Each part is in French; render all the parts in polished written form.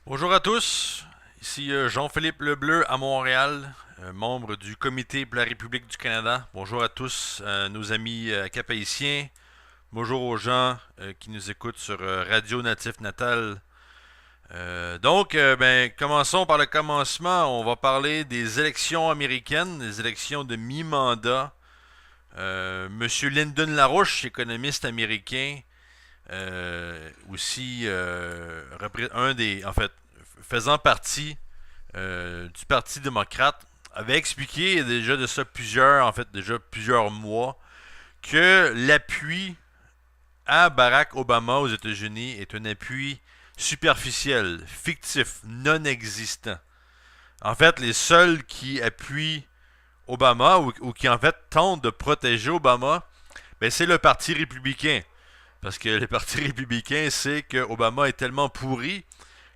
Bonjour à tous, ici Jean-Philippe Lebleu à Montréal, membre du Comité pour la République du Canada. Bonjour à tous nos amis cap-haïtiens. Bonjour aux gens qui nous écoutent sur Radio Natif Natal. Commençons par le commencement. On va parler des élections américaines, des élections de mi-mandat. Monsieur Lyndon LaRouche, économiste américain, en fait, faisant partie du Parti démocrate, avait expliqué déjà de ça déjà plusieurs mois, que l'appui à Barack Obama aux États-Unis est un appui superficiel, fictif, non existant. En fait, les seuls qui appuient Obama ou qui en fait tentent de protéger Obama, ben, c'est le Parti républicain. Parce que le Parti républicain sait que Obama est tellement pourri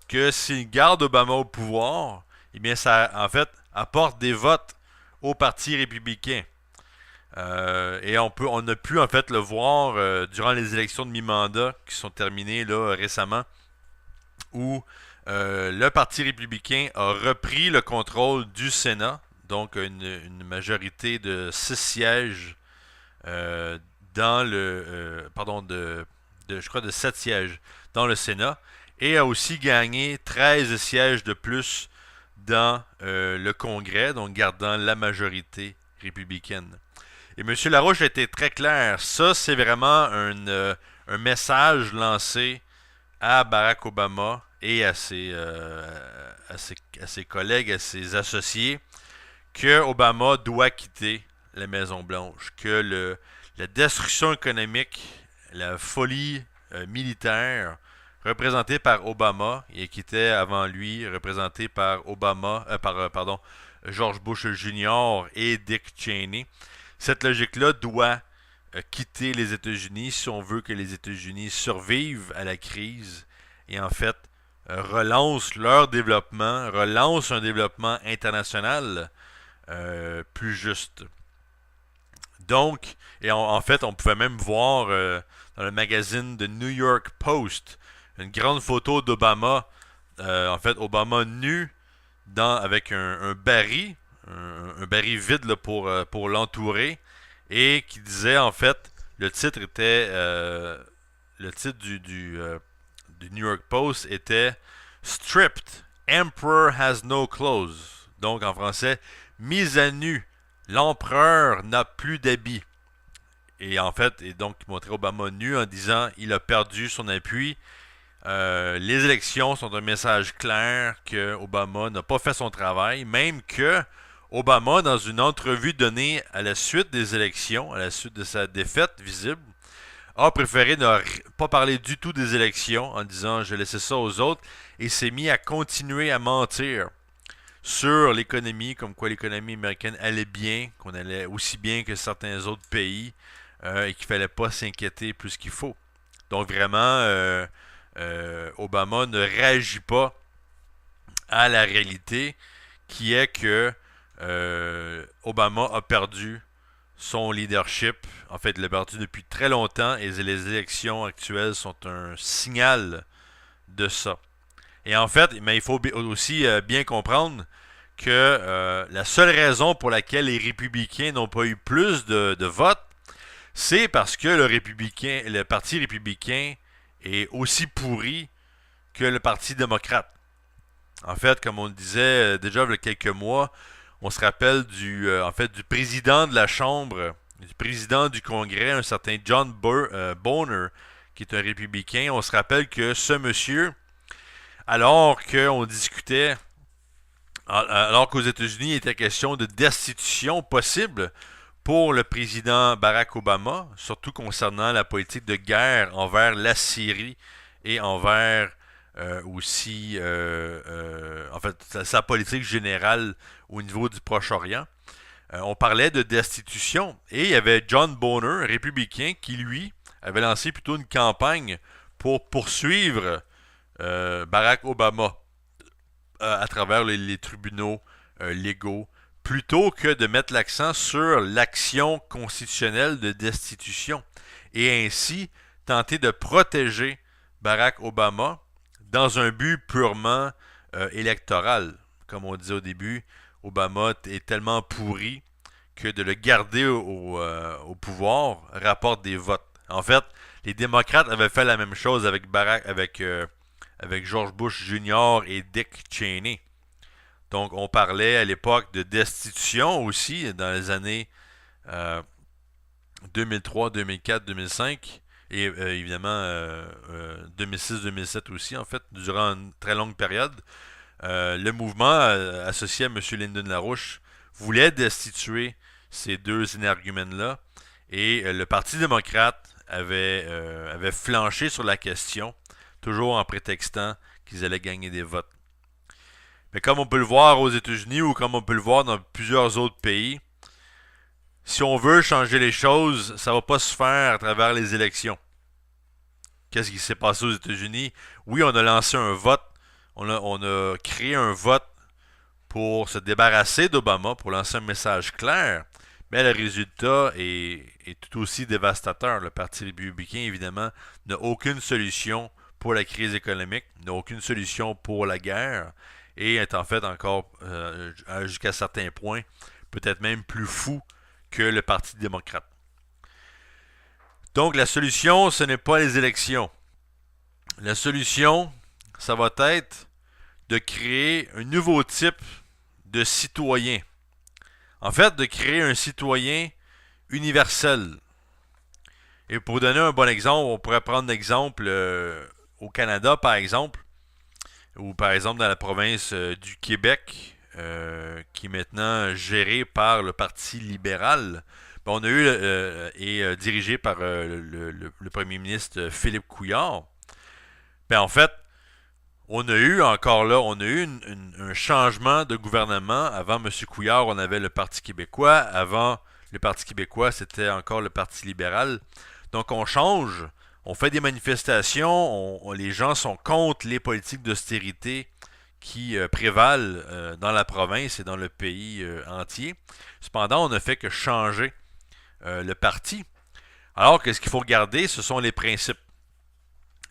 que s'il garde Obama au pouvoir, eh bien ça en fait apporte des votes au Parti républicain. On a pu en fait le voir durant les élections de mi-mandat qui sont terminées là récemment, où le Parti républicain a repris le contrôle du Sénat, donc une majorité de 6 sièges dans le pardon je crois de 7 sièges dans le Sénat, et a aussi gagné 13 sièges de plus dans le Congrès, donc gardant la majorité républicaine. Et M. Larouche a été très clair. Ça, c'est vraiment un message lancé à Barack Obama et à ses collègues, à ses associés, que Obama doit quitter la Maison-Blanche, que la destruction économique, la folie militaire représentée par Obama et qui était avant lui représentée par George Bush Jr. et Dick Cheney. Cette logique-là doit quitter les États-Unis si on veut que les États-Unis survivent à la crise et en fait relancent leur développement, relancent un développement international plus juste. Donc, en fait, on pouvait même voir dans le magazine de New York Post une grande photo d'Obama, en fait, Obama nu avec un baril, un baril vide là, pour l'entourer, et qui disait, en fait, le titre était, le titre du New York Post était Stripped, Emperor has no clothes. Donc, en français, mise à nu, l'empereur n'a plus d'habits. Et en fait, et donc, il montrait Obama nu en disant il a perdu son appui. Les élections sont un message clair que Obama n'a pas fait son travail, même que Obama, dans une entrevue donnée à la suite des élections, à la suite de sa défaite visible, a préféré ne pas parler du tout des élections en disant je laissais ça aux autres et s'est mis à continuer à mentir sur l'économie, comme quoi l'économie américaine allait bien, qu'on allait aussi bien que certains autres pays et qu'il fallait pas s'inquiéter plus qu'il faut. Donc vraiment, Obama ne réagit pas à la réalité qui est que Obama a perdu son leadership. En fait, il l'a perdu depuis très longtemps et les élections actuelles sont un signal de ça. Et en fait, mais il faut aussi bien comprendre que la seule raison pour laquelle les républicains n'ont pas eu plus de votes, c'est parce que le parti républicain est aussi pourri que le parti démocrate. En fait, comme on le disait déjà il y a quelques mois, on se rappelle du président de la Chambre, du président du Congrès, un certain Boehner, qui est un républicain. On se rappelle que ce monsieur, alors qu'on discutait, alors qu'aux États-Unis il était question de destitution possible pour le président Barack Obama, surtout concernant la politique de guerre envers la Syrie et envers en fait, sa politique générale au niveau du Proche-Orient. On parlait de destitution et il y avait John Boehner, républicain, qui lui avait lancé plutôt une campagne pour poursuivre Barack Obama à travers les tribunaux légaux, plutôt que de mettre l'accent sur l'action constitutionnelle de destitution et ainsi tenter de protéger Barack Obama dans un but purement électoral. Comme on disait au début, Obama est tellement pourri que de le garder au pouvoir rapporte des votes. En fait, les démocrates avaient fait la même chose avec George Bush Jr. et Dick Cheney. Donc, on parlait à l'époque de destitution aussi dans les années 2003, 2004, 2005 et évidemment 2006-2007 aussi, en fait, durant une très longue période. Le mouvement associé à M. Lyndon LaRouche voulait destituer ces deux énergumènes-là et le Parti démocrate avait flanché sur la question, toujours en prétextant qu'ils allaient gagner des votes. Mais comme on peut le voir aux États-Unis ou comme on peut le voir dans plusieurs autres pays, si on veut changer les choses, ça ne va pas se faire à travers les élections. Qu'est-ce qui s'est passé aux États-Unis? Oui, on a lancé un vote, on a créé un vote pour se débarrasser d'Obama, pour lancer un message clair, mais le résultat est tout aussi dévastateur. Le Parti républicain, évidemment, n'a aucune solution pour la crise économique, n'a aucune solution pour la guerre, et est en fait encore, jusqu'à certains points, peut-être même plus fou que le Parti démocrate. Donc la solution, ce n'est pas les élections. La solution, ça va être de créer un nouveau type de citoyen. En fait, de créer un citoyen universel. Et pour donner un bon exemple, on pourrait prendre l'exemple au Canada, par exemple, ou par exemple dans la province du Québec, qui est maintenant gérée par le Parti libéral. Ben, on a eu et dirigé par le premier ministre Philippe Couillard. Ben, en fait, on a eu encore là, on a eu un changement de gouvernement. Avant M. Couillard, on avait le Parti québécois. Avant le Parti québécois, c'était encore le Parti libéral. Donc on change, on fait des manifestations, les gens sont contre les politiques d'austérité qui prévalent dans la province et dans le pays entier. Cependant, on ne fait que changer le parti. Alors que ce qu'il faut regarder, ce sont les principes.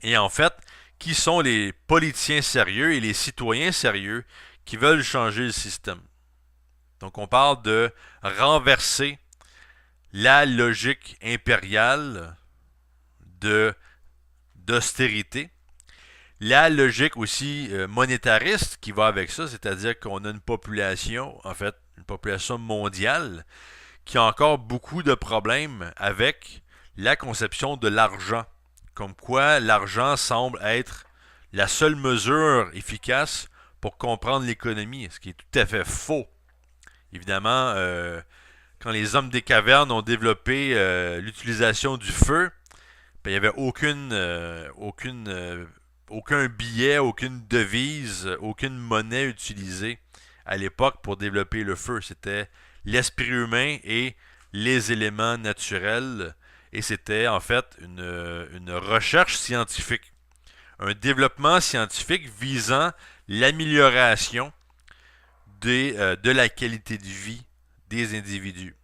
Et en fait, qui sont les politiciens sérieux et les citoyens sérieux qui veulent changer le système. Donc on parle de renverser la logique impériale d'austérité, la logique aussi monétariste qui va avec ça, c'est-à-dire qu'on a une population, en fait, une population mondiale qui a encore beaucoup de problèmes avec la conception de l'argent. Comme quoi l'argent semble être la seule mesure efficace pour comprendre l'économie, ce qui est tout à fait faux. Évidemment, quand les hommes des cavernes ont développé l'utilisation du feu, ben, il n'y avait aucun billet, aucune devise, aucune monnaie utilisée à l'époque pour développer le feu. C'était l'esprit humain et les éléments naturels. Et c'était en fait une recherche scientifique, un développement scientifique visant l'amélioration de la qualité de vie des individus.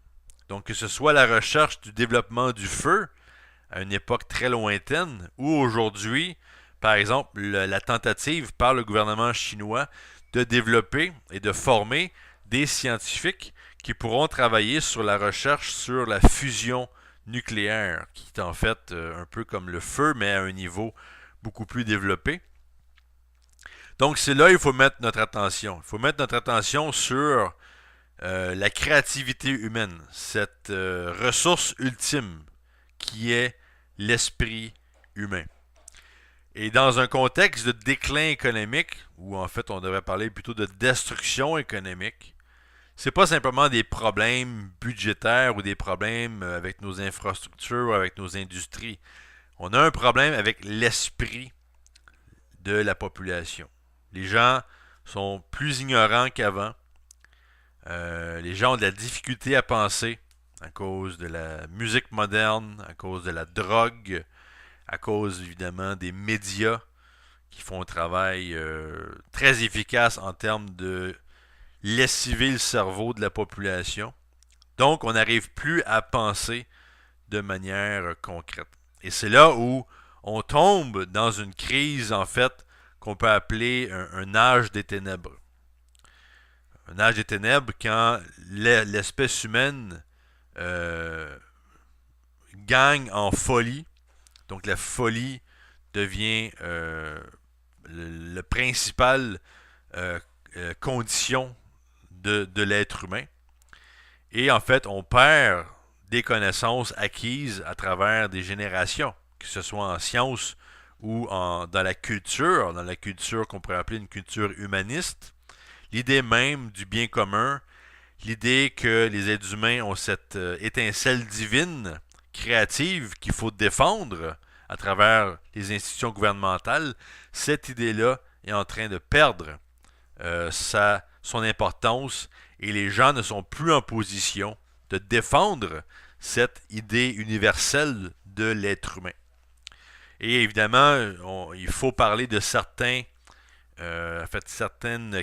Donc que ce soit la recherche du développement du feu à une époque très lointaine ou aujourd'hui, par exemple, la tentative par le gouvernement chinois de développer et de former des scientifiques qui pourront travailler sur la recherche sur la fusion nucléaire, qui est en fait un peu comme le feu, mais à un niveau beaucoup plus développé. Donc c'est là qu'il faut mettre notre attention. Il faut mettre notre attention sur la créativité humaine, cette ressource ultime qui est l'esprit humain. Et dans un contexte de déclin économique, où en fait on devrait parler plutôt de destruction économique, c'est pas simplement des problèmes budgétaires ou des problèmes avec nos infrastructures ou avec nos industries. On a un problème avec l'esprit de la population. Les gens sont plus ignorants qu'avant. Les gens ont de la difficulté à penser à cause de la musique moderne, à cause de la drogue, à cause évidemment des médias qui font un travail très efficace en termes de lessiver le cerveau de la population. Donc, on n'arrive plus à penser de manière concrète. Et c'est là où on tombe dans une crise, en fait, qu'on peut appeler un âge des ténèbres. Un âge des ténèbres quand l'espèce humaine gagne en folie. Donc la folie devient le principal condition de l'être humain. Et en fait, on perd des connaissances acquises à travers des générations, que ce soit en sciences ou dans la culture qu'on pourrait appeler une culture humaniste. L'idée même du bien commun, l'idée que les êtres humains ont cette étincelle divine, créative, qu'il faut défendre à travers les institutions gouvernementales, cette idée-là est en train de perdre son importance et les gens ne sont plus en position de défendre cette idée universelle de l'être humain. Et évidemment, il faut parler de certaines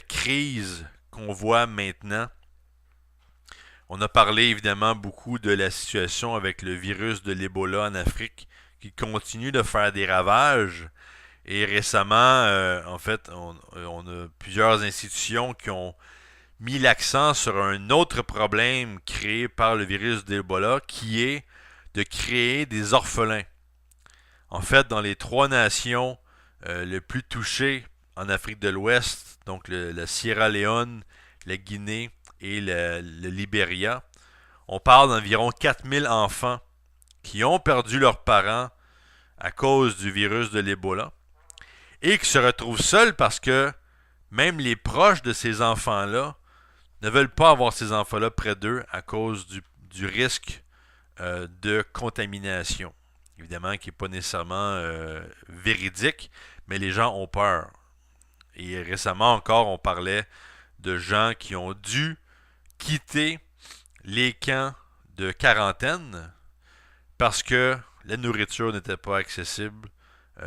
crises qu'on voit maintenant. On a parlé évidemment beaucoup de la situation avec le virus de l'Ebola en Afrique qui continue de faire des ravages. Et récemment, en fait, on a plusieurs institutions qui ont mis l'accent sur un autre problème créé par le virus d'Ebola qui est de créer des orphelins. En fait, dans les 3 nations les plus touchées en Afrique de l'Ouest, donc la Sierra Leone, la Guinée et le Libéria, on parle d'environ 4000 enfants qui ont perdu leurs parents à cause du virus de l'Ebola et qui se retrouvent seuls parce que même les proches de ces enfants-là ne veulent pas avoir ces enfants-là près d'eux à cause du risque de contamination. Évidemment, qui n'est pas nécessairement véridique, mais les gens ont peur. Et récemment encore, on parlait de gens qui ont dû quitter les camps de quarantaine parce que la nourriture n'était pas accessible.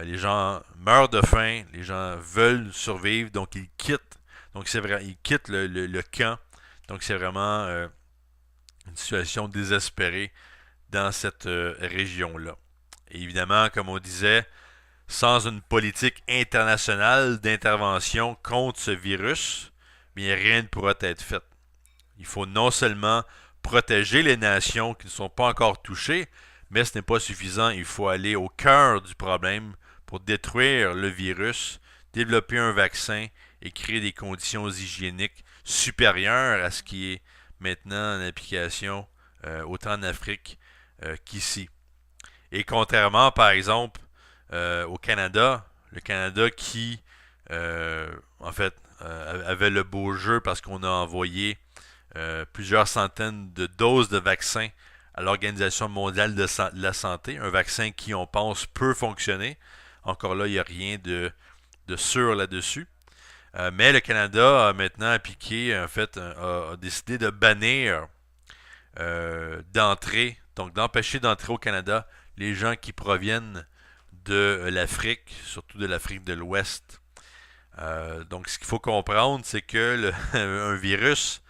Les gens meurent de faim, les gens veulent survivre, donc ils quittent. Donc c'est vrai, ils quittent le camp. Donc c'est vraiment une situation désespérée dans cette région-là. Et évidemment, comme on disait, sans une politique internationale d'intervention contre ce virus, bien rien ne pourra être fait. Il faut non seulement protéger les nations qui ne sont pas encore touchées, mais ce n'est pas suffisant. Il faut aller au cœur du problème pour détruire le virus, développer un vaccin et créer des conditions hygiéniques supérieures à ce qui est maintenant en application autant en Afrique qu'ici. Et contrairement, par exemple, au Canada, le Canada qui, en fait, avait le beau jeu parce qu'on a envoyé plusieurs centaines de doses de vaccins à l'Organisation mondiale de la santé, un vaccin qui, on pense, peut fonctionner. Encore là, il n'y a rien de sûr là-dessus. Mais le Canada a maintenant appliqué, en fait, a décidé de bannir d'entrée, donc d'empêcher d'entrer au Canada les gens qui proviennent de l'Afrique, surtout de l'Afrique de l'Ouest. Donc ce qu'il faut comprendre, c'est que un virus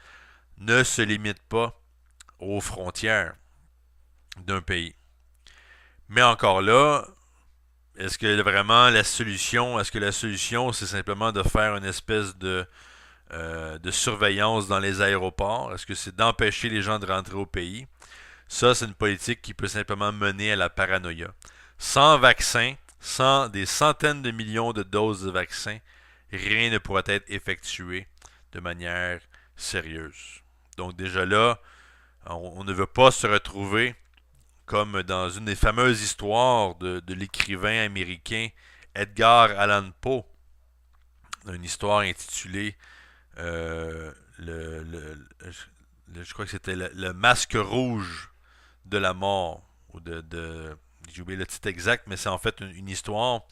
ne se limite pas aux frontières d'un pays. Mais encore là, est-ce que vraiment la solution, c'est simplement de faire une espèce de surveillance dans les aéroports? Est-ce que c'est d'empêcher les gens de rentrer au pays? Ça, c'est une politique qui peut simplement mener à la paranoïa. Sans vaccin, sans des centaines de millions de doses de vaccins, rien ne pourra être effectué de manière sérieuse. Donc déjà là, on ne veut pas se retrouver comme dans une des fameuses histoires de l'écrivain américain Edgar Allan Poe, une histoire intitulée je crois que c'était le masque rouge de la mort, ou j'ai oublié le titre exact, mais c'est en fait une histoire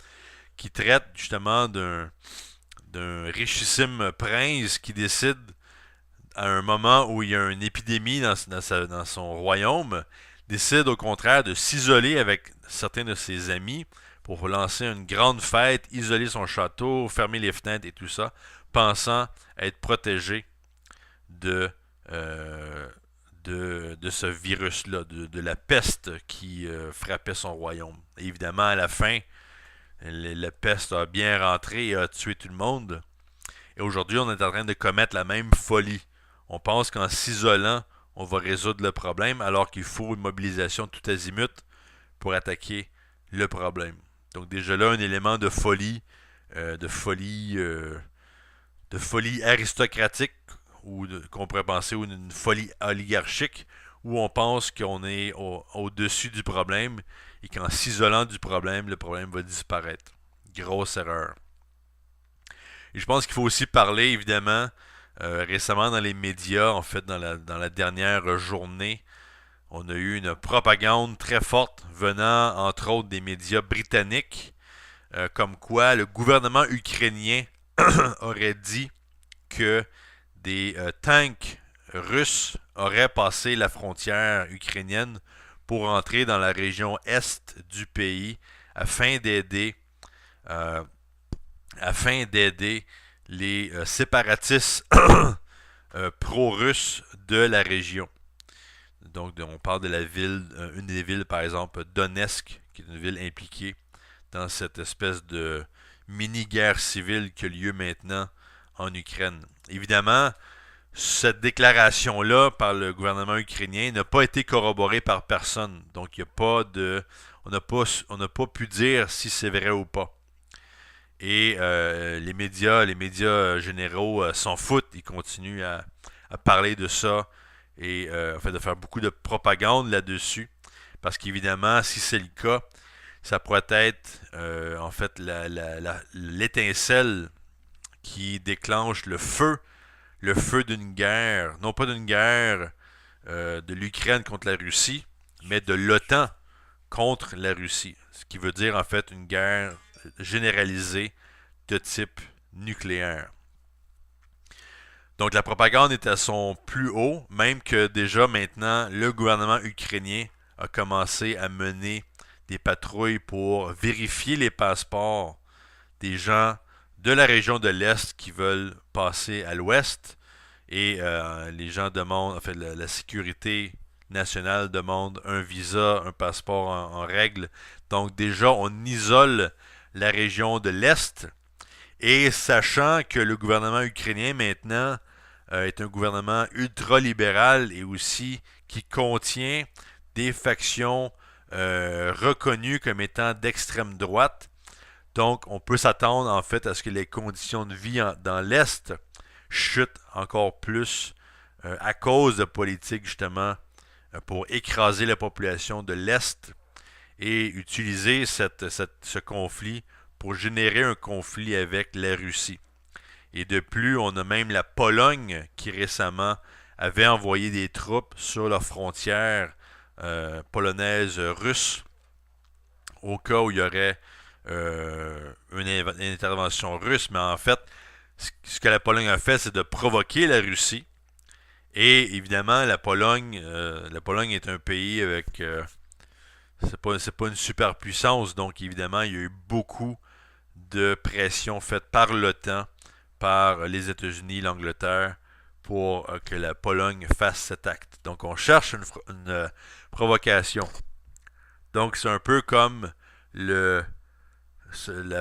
qui traite justement d'un richissime prince qui décide à un moment où il y a une épidémie dans son royaume, décide au contraire de s'isoler avec certains de ses amis pour lancer une grande fête, isoler son château, fermer les fenêtres et tout ça, pensant être protégé de ce virus-là, de la peste qui frappait son royaume. Et évidemment, à la fin, La peste a bien rentré et a tué tout le monde. Et aujourd'hui, on est en train de commettre la même folie. On pense qu'en s'isolant, on va résoudre le problème, alors qu'il faut une mobilisation tout azimut pour attaquer le problème. Donc déjà là, un élément de folie, euh, de folie, euh, de folie aristocratique, ou qu'on pourrait penser une folie oligarchique, où on pense qu'on est au-dessus du problème et qu'en s'isolant du problème, le problème va disparaître. Grosse erreur. Et je pense qu'il faut aussi parler, évidemment, récemment dans les médias, en fait, dans la dernière journée, on a eu une propagande très forte venant, entre autres, des médias britanniques, comme quoi le gouvernement ukrainien aurait dit que des tanks russes auraient passé la frontière ukrainienne pour entrer dans la région est du pays afin d'aider euh, afin d'aider les séparatistes pro-russes de la région. Donc, on parle de la ville, une des villes, par exemple, Donetsk, qui est une ville impliquée dans cette espèce de mini-guerre civile qui a lieu maintenant en Ukraine. Évidemment, cette déclaration-là par le gouvernement ukrainien n'a pas été corroborée par personne. Donc, il y a pas de, on n'a pas pu dire si c'est vrai ou pas. Et les médias généraux s'en foutent. Ils continuent à parler de ça et en fait de faire beaucoup de propagande là-dessus. Parce qu'évidemment, si c'est le cas, ça pourrait être en fait l'étincelle qui déclenche le feu d'une guerre, non pas d'une guerre de l'Ukraine contre la Russie, mais de l'OTAN contre la Russie. Ce qui veut dire en fait une guerre généralisée de type nucléaire. Donc la propagande est à son plus haut, même que déjà maintenant le gouvernement ukrainien a commencé à mener des patrouilles pour vérifier les passeports des gens de la région de l'Est qui veulent passer à l'Ouest. Et les gens demandent, en fait, la sécurité nationale demande un visa, un passeport en règle. Donc déjà, on isole la région de l'Est. Et sachant que le gouvernement ukrainien maintenant est un gouvernement ultralibéral et aussi qui contient des factions reconnues comme étant d'extrême droite, donc on peut s'attendre en fait à ce que les conditions de vie dans l'Est chutent encore plus à cause de politiques justement pour écraser la population de l'Est et utiliser ce conflit pour générer un conflit avec la Russie. Et de plus, on a même la Pologne qui récemment avait envoyé des troupes sur leur frontière polonaise-russe au cas où il y aurait une intervention russe. Mais en fait, ce que la Pologne a fait, c'est de provoquer la Russie. Et évidemment, la Pologne est un pays avec c'est pas une superpuissance, donc évidemment, il y a eu beaucoup de pression faite par l'OTAN, par les États-Unis, l'Angleterre, pour que la Pologne fasse cet acte. Donc on cherche une provocation. Donc c'est un peu comme la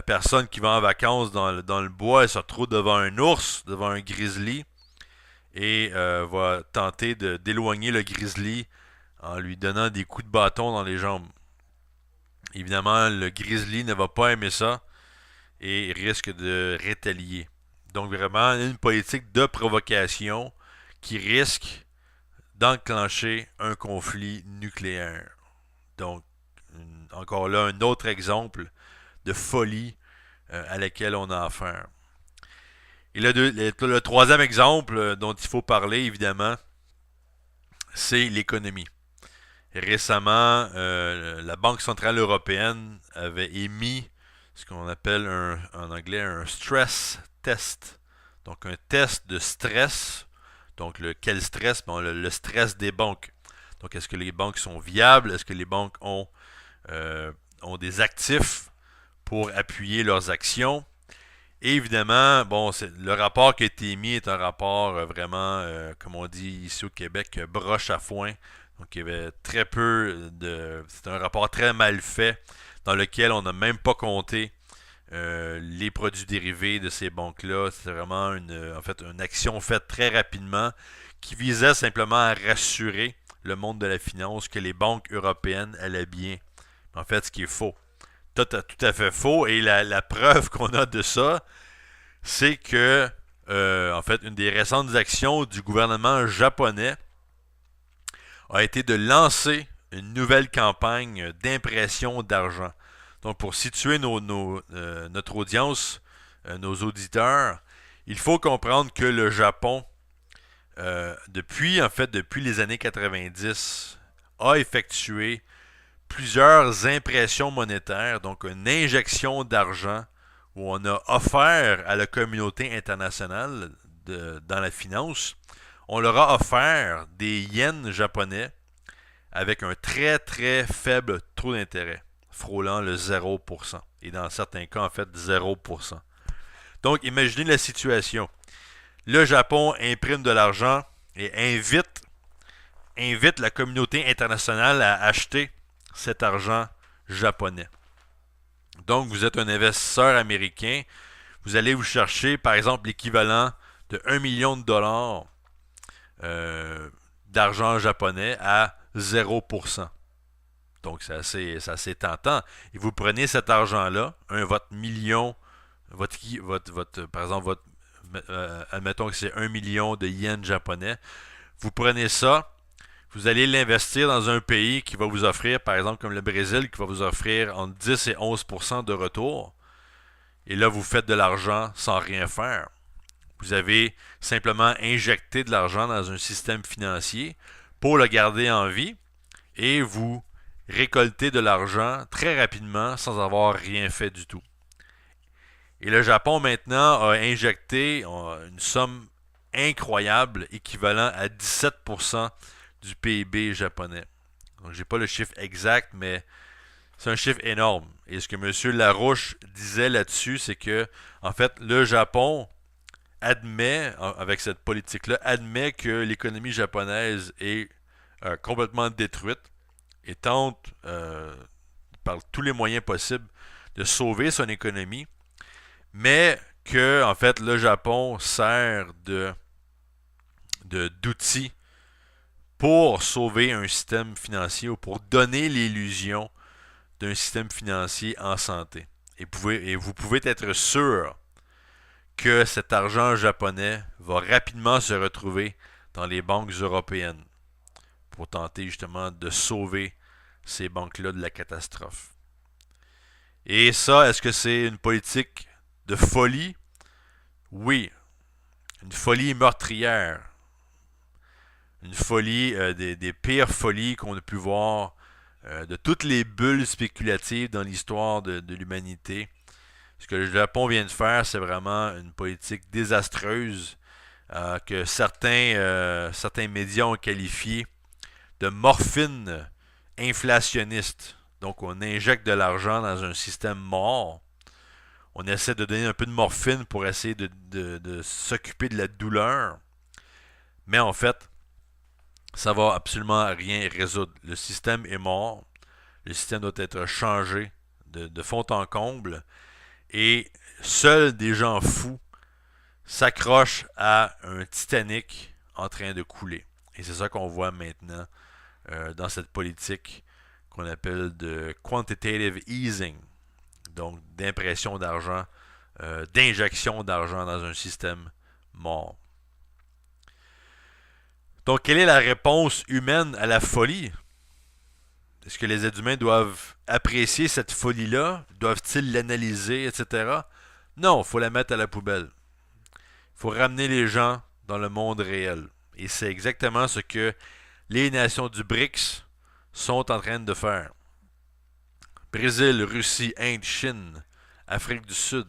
personne qui va en vacances dans le bois, elle se retrouve devant un ours, devant un grizzly, et va tenter d'éloigner le grizzly en lui donnant des coups de bâton dans les jambes. Évidemment, le grizzly ne va pas aimer ça et risque de rétalier. Donc vraiment une politique de provocation qui risque d'enclencher un conflit nucléaire. Donc encore là un autre exemple de folie à laquelle on a affaire. Et le troisième exemple dont il faut parler évidemment, c'est l'économie. Récemment, la Banque centrale européenne avait émis ce qu'on appelle en anglais un stress test. Donc un test de stress. Donc quel stress? Bon, le stress des banques. Donc est-ce que les banques sont viables? Est-ce que les banques ont des actifs pour appuyer leurs actions? Et évidemment, bon, le rapport qui a été émis est un rapport vraiment, comme on dit ici au Québec, broche à foin. Donc il y avait c'est un rapport très mal fait dans lequel on n'a même pas compté les produits dérivés de ces banques-là. C'est vraiment en fait, une action faite très rapidement qui visait simplement à rassurer le monde de la finance que les banques européennes allaient bien. En fait, ce qui est faux. Tout à fait faux. Et la preuve qu'on a de ça, c'est que, en fait, une des récentes actions du gouvernement japonais a été de lancer une nouvelle campagne d'impression d'argent. Donc, pour situer notre audience, nos auditeurs, il faut comprendre que le Japon, depuis les années 90, a effectué plusieurs impressions monétaires, donc une injection d'argent où on a offert à la communauté internationale dans la finance, on leur a offert des yens japonais avec un très très faible taux d'intérêt, frôlant le 0%. Et dans certains cas, en fait, 0%. Donc, imaginez la situation. Le Japon imprime de l'argent et invite la communauté internationale à acheter cet argent japonais. Donc, vous êtes un investisseur américain, vous allez vous chercher, par exemple, l'équivalent de 1 million de dollars d'argent japonais à 0%. Donc, c'est assez tentant. Et vous prenez cet argent-là, votre million, par exemple, admettons que c'est 1 million de yens japonais. Vous prenez ça, vous allez l'investir dans un pays qui va vous offrir, par exemple, comme le Brésil, qui va vous offrir entre 10 et 11% de retour. Et là, vous faites de l'argent sans rien faire. Vous avez simplement injecté de l'argent dans un système financier pour le garder en vie et vous récoltez de l'argent très rapidement sans avoir rien fait du tout. Et le Japon maintenant a injecté une somme incroyable équivalent à 17% du PIB japonais. Donc j'ai pas le chiffre exact, mais c'est un chiffre énorme. Et ce que M. Larouche disait là-dessus, c'est que en fait le Japon admet, avec cette politique-là, admet que l'économie japonaise est complètement détruite et tente par tous les moyens possibles de sauver son économie, mais que en fait le Japon sert d'outil pour sauver un système financier ou pour donner l'illusion d'un système financier en santé. Et vous pouvez être sûr que cet argent japonais va rapidement se retrouver dans les banques européennes pour tenter justement de sauver ces banques-là de la catastrophe. Et ça, est-ce que c'est une politique de folie? Oui, une folie meurtrière. Une folie, des pires folies qu'on a pu voir de toutes les bulles spéculatives dans l'histoire de l'humanité. Ce que le Japon vient de faire, c'est vraiment une politique désastreuse que certains médias ont qualifié de morphine inflationniste. Donc, on injecte de l'argent dans un système mort. On essaie de donner un peu de morphine pour essayer de s'occuper de la douleur. Mais en fait, ça va absolument rien résoudre. Le système est mort. Le système doit être changé de fond en comble. Et seuls des gens fous s'accrochent à un Titanic en train de couler. Et c'est ça qu'on voit maintenant dans cette politique qu'on appelle de quantitative easing, donc d'impression d'argent, d'injection d'argent dans un système mort. Donc, quelle est la réponse humaine à la folie? Est-ce que les êtres humains doivent apprécier cette folie-là? Doivent-ils l'analyser, etc.? Non, il faut la mettre à la poubelle. Il faut ramener les gens dans le monde réel. Et c'est exactement ce que les nations du BRICS sont en train de faire. Brésil, Russie, Inde, Chine, Afrique du Sud,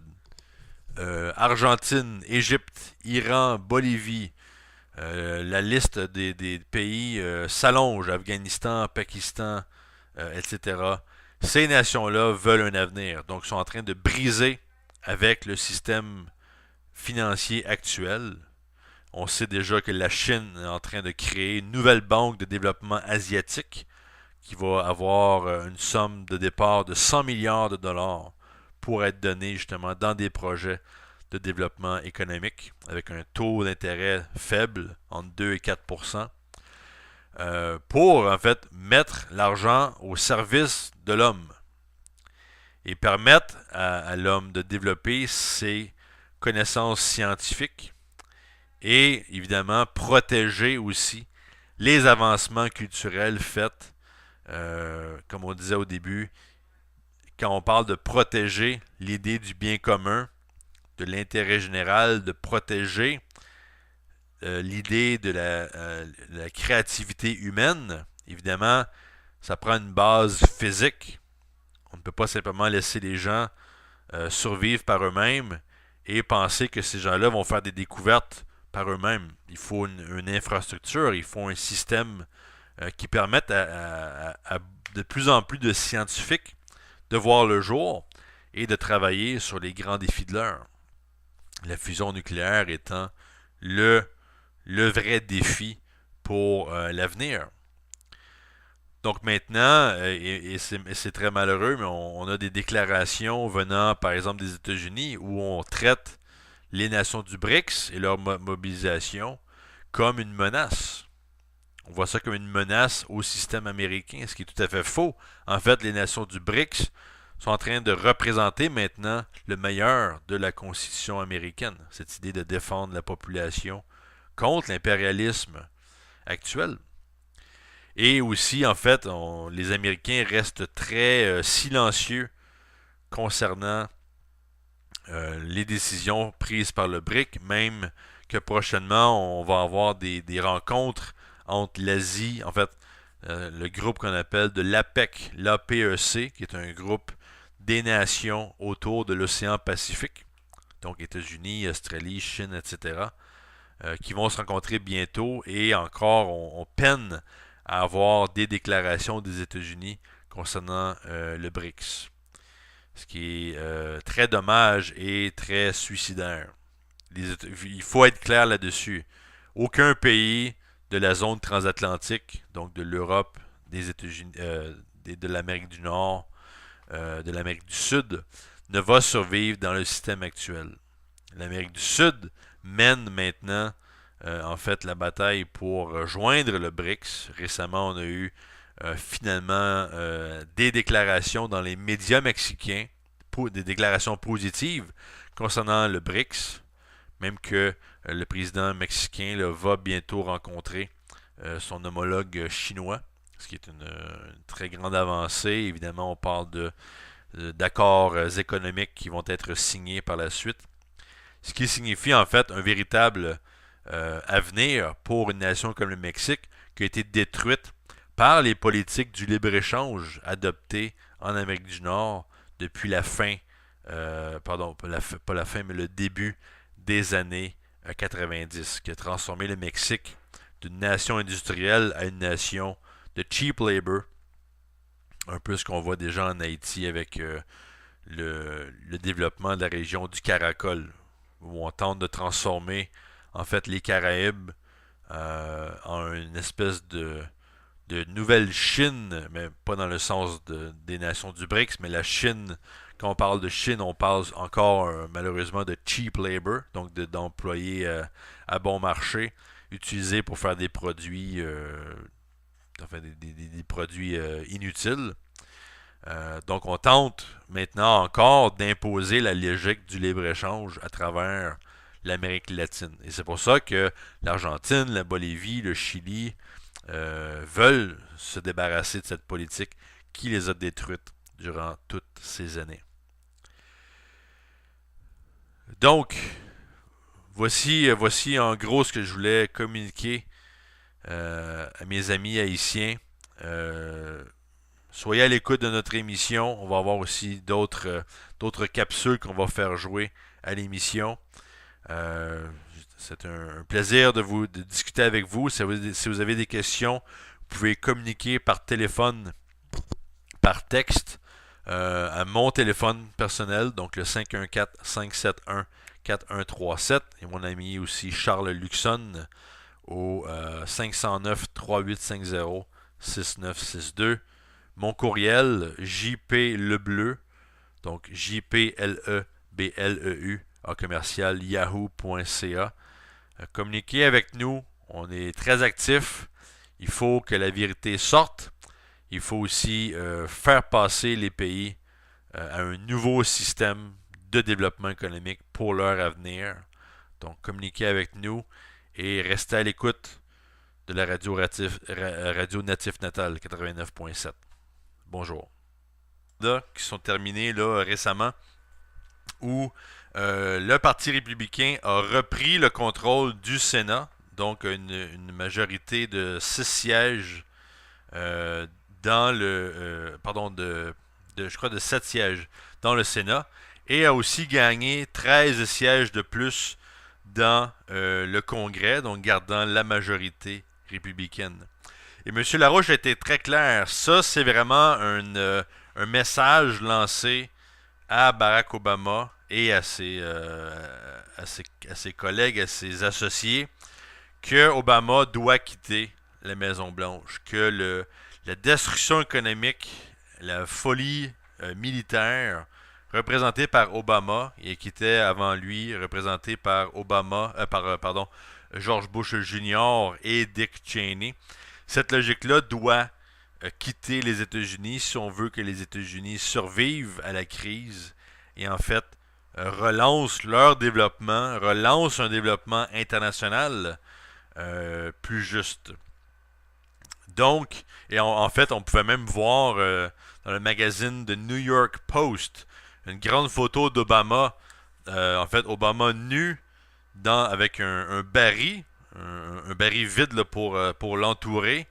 Argentine, Égypte, Iran, Bolivie, la liste des pays s'allonge, Afghanistan, Pakistan, etc. Ces nations-là veulent un avenir, donc sont en train de briser avec le système financier actuel. On sait déjà que la Chine est en train de créer une nouvelle banque de développement asiatique qui va avoir une somme de départ de 100 milliards de dollars pour être donné justement dans des projets de développement économique avec un taux d'intérêt faible, entre 2 et 4 pour en fait mettre l'argent au service de l'homme et permettre à l'homme de développer ses connaissances scientifiques et évidemment protéger aussi les avancements culturels faits, comme on disait au début, quand on parle de protéger l'idée du bien commun, de l'intérêt général, de protéger l'idée de la créativité humaine, évidemment, ça prend une base physique. On ne peut pas simplement laisser les gens survivre par eux-mêmes et penser que ces gens-là vont faire des découvertes par eux-mêmes. Il faut une infrastructure, il faut un système qui permette à de plus en plus de scientifiques de voir le jour et de travailler sur les grands défis de l'heure. La fusion nucléaire étant le vrai défi pour l'avenir. Donc maintenant, et c'est très malheureux, mais on a des déclarations venant par exemple des États-Unis où on traite les nations du BRICS et leur mobilisation comme une menace. On voit ça comme une menace au système américain, ce qui est tout à fait faux. En fait, les nations du BRICS sont en train de représenter maintenant le meilleur de la Constitution américaine, cette idée de défendre la population contre l'impérialisme actuel. Et aussi, en fait, les Américains restent très silencieux concernant les décisions prises par le BRIC, même que prochainement, on va avoir des rencontres entre l'Asie, en fait, le groupe qu'on appelle de l'APEC, l'APEC, qui est un groupe des nations autour de l'océan Pacifique, donc États-Unis, Australie, Chine, etc., qui vont se rencontrer bientôt et encore, on peine à avoir des déclarations des États-Unis concernant le BRICS. Ce qui est très dommage et très suicidaire. Il faut être clair là-dessus. Aucun pays de la zone transatlantique, donc de l'Europe, des États-Unis, de l'Amérique du Nord, de l'Amérique du Sud, ne va survivre dans le système actuel. L'Amérique du Sud mène maintenant en fait la bataille pour joindre le BRICS. Récemment, on a eu finalement des déclarations dans les médias mexicains, des déclarations positives concernant le BRICS, même que le président mexicain là, va bientôt rencontrer son homologue chinois, ce qui est une très grande avancée. Évidemment, on parle d'accords économiques qui vont être signés par la suite, ce qui signifie en fait un véritable avenir pour une nation comme le Mexique qui a été détruite par les politiques du libre-échange adoptées en Amérique du Nord depuis la fin, pardon, pas la fin, mais le début des années 90, qui a transformé le Mexique d'une nation industrielle à une nation de cheap labor, un peu ce qu'on voit déjà en Haïti avec le développement de la région du Caracol, où on tente de transformer en fait les Caraïbes en une espèce de nouvelle Chine, mais pas dans le sens des nations du BRICS, mais la Chine, quand on parle de Chine, on parle encore malheureusement de cheap labor, donc d'employés à bon marché, utilisés pour faire des produits, enfin des produits inutiles. Donc on tente maintenant encore d'imposer la logique du libre-échange à travers l'Amérique latine. Et c'est pour ça que l'Argentine, la Bolivie, le Chili veulent se débarrasser de cette politique qui les a détruites durant toutes ces années. Donc, voici en gros ce que je voulais communiquer à mes amis haïtiens. Soyez à l'écoute de notre émission. On va avoir aussi d'autres capsules qu'on va faire jouer à l'émission. C'est un plaisir de discuter avec vous. Si vous avez des questions, vous pouvez communiquer par téléphone, par texte, à mon téléphone personnel, donc le 514-571-4137, et mon ami aussi Charles Luxon au 509-3850-6962. Mon courriel, jplebleu, Donc, JPLEBLEU à commercial yahoo.ca. Communiquez avec nous. On est très actifs. Il faut que la vérité sorte. Il faut aussi faire passer les pays à un nouveau système de développement économique pour leur avenir. Donc, communiquez avec nous et restez à l'écoute de la radio Natif Natal 89.7. Bonjour. Qui sont terminés là, récemment, où le Parti républicain a repris le contrôle du Sénat, donc une majorité de 6 sièges dans le... je crois de 7 sièges dans le Sénat, et a aussi gagné 13 sièges de plus dans le Congrès, donc gardant la majorité républicaine. Et M. Larouche a été très clair. Ça, c'est vraiment un message lancé à Barack Obama et à ses collègues, à ses associés, que Obama doit quitter la Maison-Blanche, que la destruction économique, la folie militaire représentée par Obama et qui était avant lui représentée par George Bush Jr. et Dick Cheney. Cette logique-là doit quitter les États-Unis si on veut que les États-Unis survivent à la crise et en fait relancent leur développement, relancent un développement international plus juste. Donc, et en fait, on pouvait même voir dans le magazine de New York Post une grande photo d'Obama, en fait, Obama nu avec un baril, un baril vide là, pour l'entourer,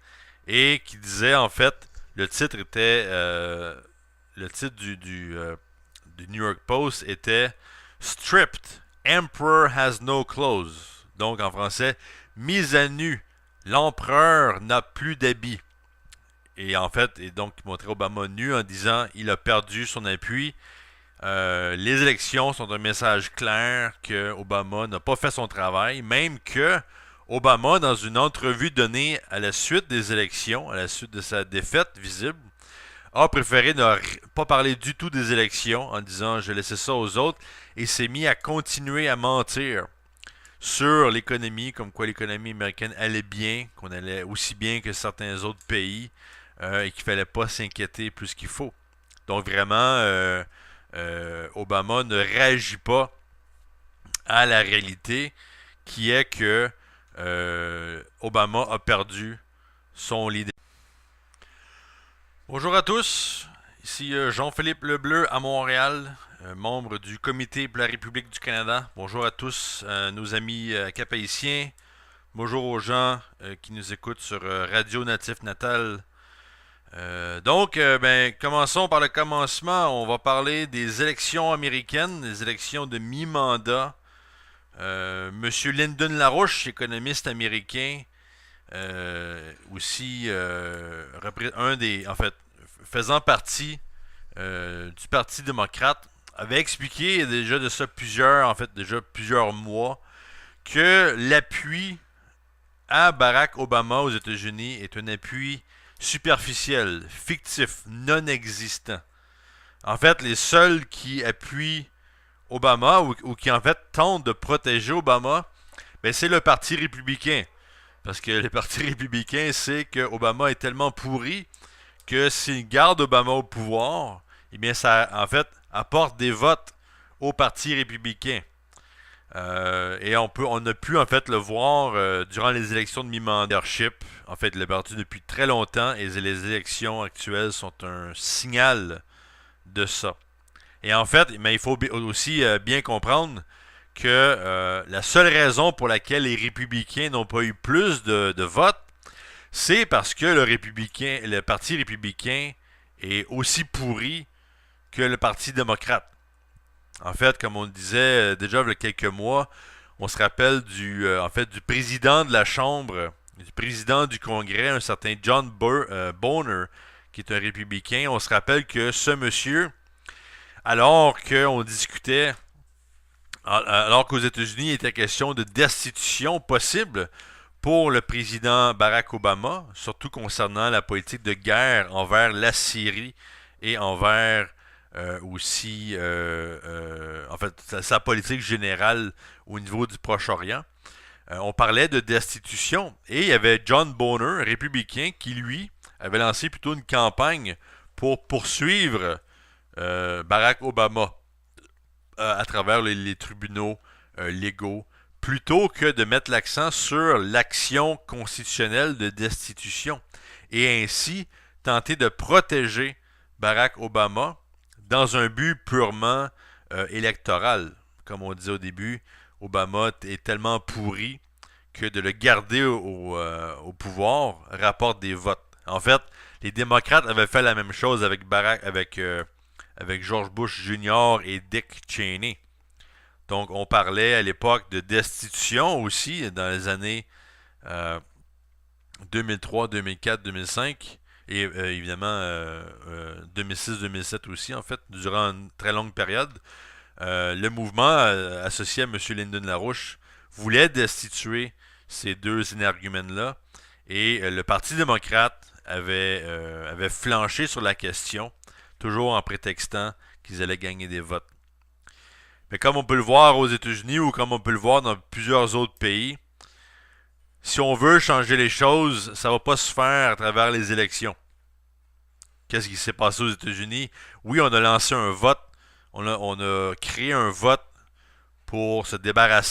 et qui disait en fait, le titre était, le titre du New York Post était Stripped, Emperor has no clothes. Donc en français, mis à nu, l'empereur n'a plus d'habits. Et en fait, donc il montrait Obama nu en disant il a perdu son appui. Les élections sont un message clair que Obama n'a pas fait son travail, même que Obama, dans une entrevue donnée à la suite des élections, à la suite de sa défaite visible, a préféré ne pas parler du tout des élections en disant je laissais ça aux autres et s'est mis à continuer à mentir sur l'économie, comme quoi l'économie américaine allait bien, qu'on allait aussi bien que certains autres pays et qu'il ne fallait pas s'inquiéter plus qu'il faut. Donc vraiment, Obama ne réagit pas à la réalité qui est que Obama a perdu son leader. Bonjour à tous, ici Jean-Philippe Lebleu à Montréal, membre du Comité pour la République du Canada. Bonjour à tous nos amis capétiens. Bonjour aux gens qui nous écoutent sur Radio Natif Natal. Donc, commençons par le commencement. On va parler des élections américaines, des élections de mi-mandat. Monsieur Lyndon LaRouche, économiste américain, faisant partie du Parti démocrate, avait expliqué déjà plusieurs mois, que l'appui à Barack Obama aux États-Unis est un appui superficiel, fictif, non existant. En fait, les seuls qui appuient Obama ou qui en fait tentent de protéger Obama, c'est le Parti républicain. Parce que le Parti républicain sait que Obama est tellement pourri que s'il garde Obama au pouvoir, eh bien ça en fait apporte des votes au Parti républicain. Et on a pu en fait le voir durant les élections de mi-mandatship. En fait, il est parti depuis très longtemps et les élections actuelles sont un signal de ça. Et en fait, il faut aussi bien comprendre que la seule raison pour laquelle les républicains n'ont pas eu plus de votes, c'est parce que le Parti républicain est aussi pourri que le Parti démocrate. En fait, comme on le disait déjà il y a quelques mois, on se rappelle du président de la Chambre, du président du Congrès, un certain John Boehner, qui est un républicain. On se rappelle que ce monsieur, alors qu'on discutait, alors qu'aux États-Unis, il était question de destitution possible pour le président Barack Obama, surtout concernant la politique de guerre envers la Syrie et envers aussi, en fait, sa politique générale au niveau du Proche-Orient. On parlait de destitution et il y avait John Boehner, un républicain, qui lui avait lancé plutôt une campagne pour poursuivre Barack Obama à travers les tribunaux légaux, plutôt que de mettre l'accent sur l'action constitutionnelle de destitution et ainsi tenter de protéger Barack Obama dans un but purement électoral. Comme on disait au début, Obama est tellement pourri que de le garder au pouvoir rapporte des votes. En fait, les démocrates avaient fait la même chose avec avec George Bush Jr. et Dick Cheney. Donc, on parlait à l'époque de destitution aussi dans les années 2003, 2004, 2005 et évidemment 2006-2007 aussi, en fait, durant une très longue période. Le mouvement associé à M. Lyndon LaRouche voulait destituer ces deux énergumènes-là et le Parti démocrate avait flanché sur la question, toujours en prétextant qu'ils allaient gagner des votes. Mais comme on peut le voir aux États-Unis ou comme on peut le voir dans plusieurs autres pays, si on veut changer les choses, ça va pas se faire à travers les élections. Qu'est-ce qui s'est passé aux États-Unis? Oui, on a lancé un vote, on a créé un vote pour se débarrasser